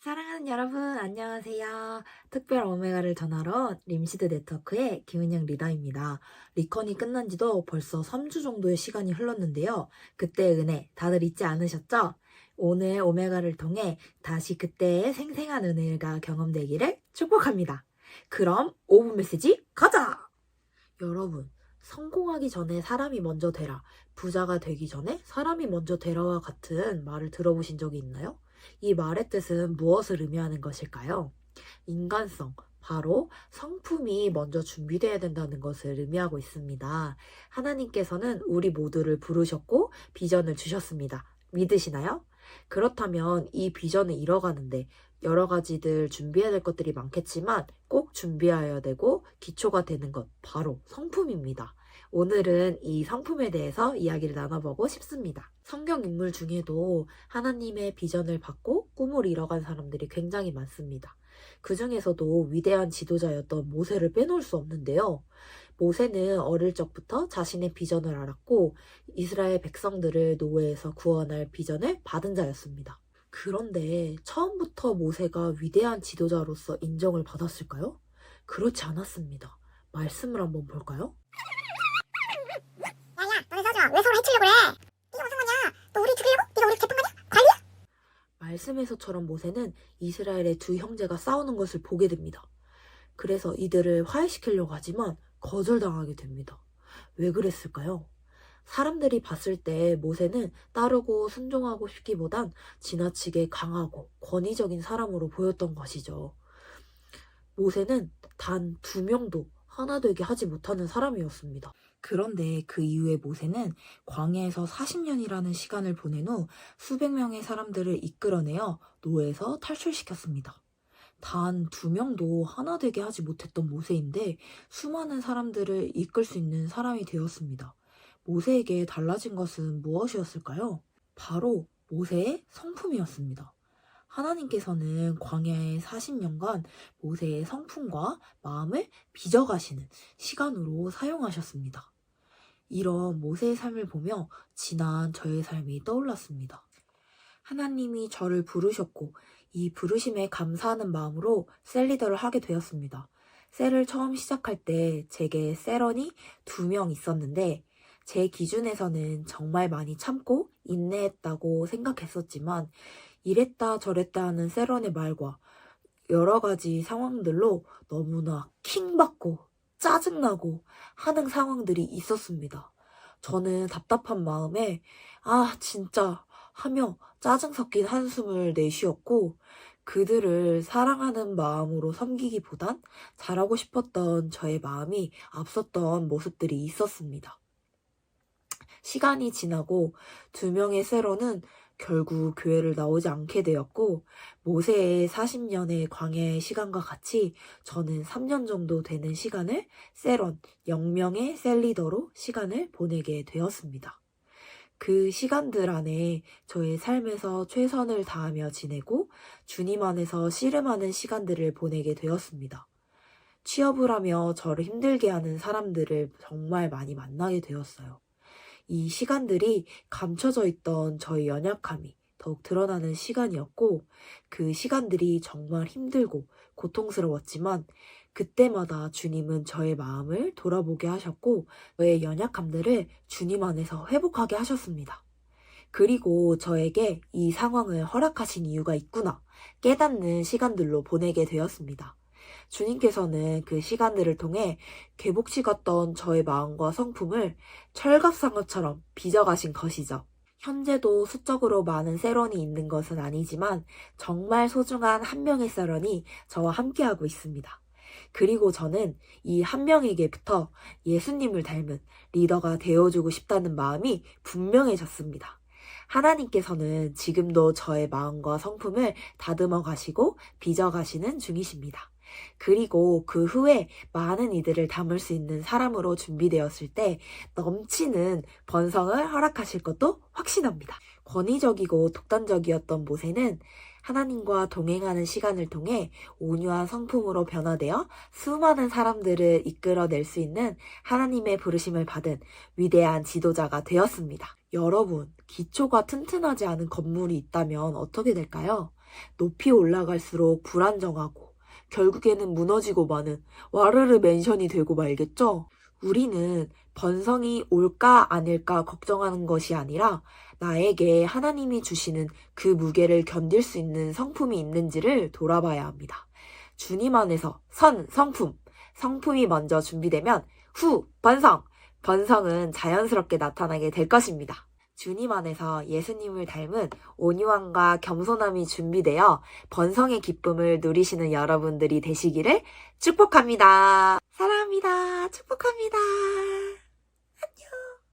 사랑하는 여러분, 안녕하세요. 특별 오메가를 전하러 림시드 네트워크의 김은영 리더입니다. 리컨이 끝난 지도 벌써 3주 정도의 시간이 흘렀는데요. 그때의 은혜 다들 잊지 않으셨죠? 오늘 오메가를 통해 다시 그때의 생생한 은혜가 경험되기를 축복합니다. 그럼 5분 메시지 가자! 여러분, 성공하기 전에 사람이 먼저 되라, 부자가 되기 전에 사람이 먼저 되라와 같은 말을 들어보신 적이 있나요? 이 말의 뜻은 무엇을 의미하는 것일까요? 인간성, 바로 성품이 먼저 준비되어야 된다는 것을 의미하고 있습니다. 하나님께서는 우리 모두를 부르셨고 비전을 주셨습니다. 믿으시나요? 그렇다면 이 비전을 이뤄가는데 여러 가지들 준비해야 될 것들이 많겠지만 꼭 준비해야 되고 기초가 되는 것, 바로 성품입니다. 오늘은 이 성품에 대해서 이야기를 나눠보고 싶습니다. 성경 인물 중에도 하나님의 비전을 받고 꿈을 이뤄간 사람들이 굉장히 많습니다. 그 중에서도 위대한 지도자였던 모세를 빼놓을 수 없는데요. 모세는 어릴 적부터 자신의 비전을 알았고 이스라엘 백성들을 노예에서 구원할 비전을 받은 자였습니다. 그런데 처음부터 모세가 위대한 지도자로서 인정을 받았을까요? 그렇지 않았습니다. 말씀을 한번 볼까요? 야야, 너네 서준아, 왜 서로 해치려고 그래? 네가 무슨 거냐? 너 우리 죽이려고? 네가 우리 개판가냐? 관리야? 말씀에서처럼 모세는 이스라엘의 두 형제가 싸우는 것을 보게 됩니다. 그래서 이들을 화해시키려고 하지만 거절당하게 됩니다. 왜 그랬을까요? 사람들이 봤을 때 모세는 따르고 순종하고 싶기보단 지나치게 강하고 권위적인 사람으로 보였던 것이죠. 모세는 단 2명도 하나 되게 하지 못하는 사람이었습니다. 그런데 그 이후에 모세는 광야에서 40년이라는 시간을 보낸 후 수백 명의 사람들을 이끌어내어 노예에서 탈출시켰습니다. 단 2명도 하나 되게 하지 못했던 모세인데 수많은 사람들을 이끌 수 있는 사람이 되었습니다. 모세에게 달라진 것은 무엇이었을까요? 바로 모세의 성품이었습니다. 하나님께서는 광야의 40년간 모세의 성품과 마음을 빚어가시는 시간으로 사용하셨습니다. 이런 모세의 삶을 보며 지난 저의 삶이 떠올랐습니다. 하나님이 저를 부르셨고 이 부르심에 감사하는 마음으로 셀리더를 하게 되었습니다. 셀을 처음 시작할 때 제게 셀원이 2명 있었는데 제 기준에서는 정말 많이 참고 인내했다고 생각했었지만 이랬다 저랬다 하는 셀원의 말과 여러 가지 상황들로 너무나 킹받고 짜증나고 하는 상황들이 있었습니다. 저는 답답한 마음에 진짜 하며 짜증 섞인 한숨을 내쉬었고 그들을 사랑하는 마음으로 섬기기보단 잘하고 싶었던 저의 마음이 앞섰던 모습들이 있었습니다. 시간이 지나고 2명의 세로는 결국 교회를 나오지 않게 되었고 모세의 40년의 광야의 시간과 같이 저는 3년 정도 되는 시간을 세론, 0명의 셀리더로 시간을 보내게 되었습니다. 그 시간들 안에 저의 삶에서 최선을 다하며 지내고 주님 안에서 씨름하는 시간들을 보내게 되었습니다. 취업을 하며 저를 힘들게 하는 사람들을 정말 많이 만나게 되었어요. 이 시간들이 감춰져 있던 저의 연약함이 더욱 드러나는 시간이었고 그 시간들이 정말 힘들고 고통스러웠지만 그때마다 주님은 저의 마음을 돌아보게 하셨고 저의 연약함들을 주님 안에서 회복하게 하셨습니다. 그리고 저에게 이 상황을 허락하신 이유가 있구나 깨닫는 시간들로 보내게 되었습니다. 주님께서는 그 시간들을 통해 궤복치 같던 저의 마음과 성품을 철갑상어처럼 빚어가신 것이죠. 현재도 수적으로 많은 세런이 있는 것은 아니지만 정말 소중한 한 명의 세런이 저와 함께하고 있습니다. 그리고 저는 이 한 명에게부터 예수님을 닮은 리더가 되어주고 싶다는 마음이 분명해졌습니다. 하나님께서는 지금도 저의 마음과 성품을 다듬어 가시고 빚어 가시는 중이십니다. 그리고 그 후에 많은 이들을 담을 수 있는 사람으로 준비되었을 때 넘치는 번성을 허락하실 것도 확신합니다. 권위적이고 독단적이었던 모세는 하나님과 동행하는 시간을 통해 온유한 성품으로 변화되어 수많은 사람들을 이끌어낼 수 있는 하나님의 부르심을 받은 위대한 지도자가 되었습니다. 여러분, 기초가 튼튼하지 않은 건물이 있다면 어떻게 될까요? 높이 올라갈수록 불안정하고 결국에는 무너지고 마는 와르르 맨션이 되고 말겠죠? 우리는 번성이 올까 아닐까 걱정하는 것이 아니라 나에게 하나님이 주시는 그 무게를 견딜 수 있는 성품이 있는지를 돌아봐야 합니다. 주님 안에서 성품. 성품이 먼저 준비되면 번성. 번성은 자연스럽게 나타나게 될 것입니다. 주님 안에서 예수님을 닮은 온유함과 겸손함이 준비되어 번성의 기쁨을 누리시는 여러분들이 되시기를 축복합니다. 사랑합니다. 축복합니다.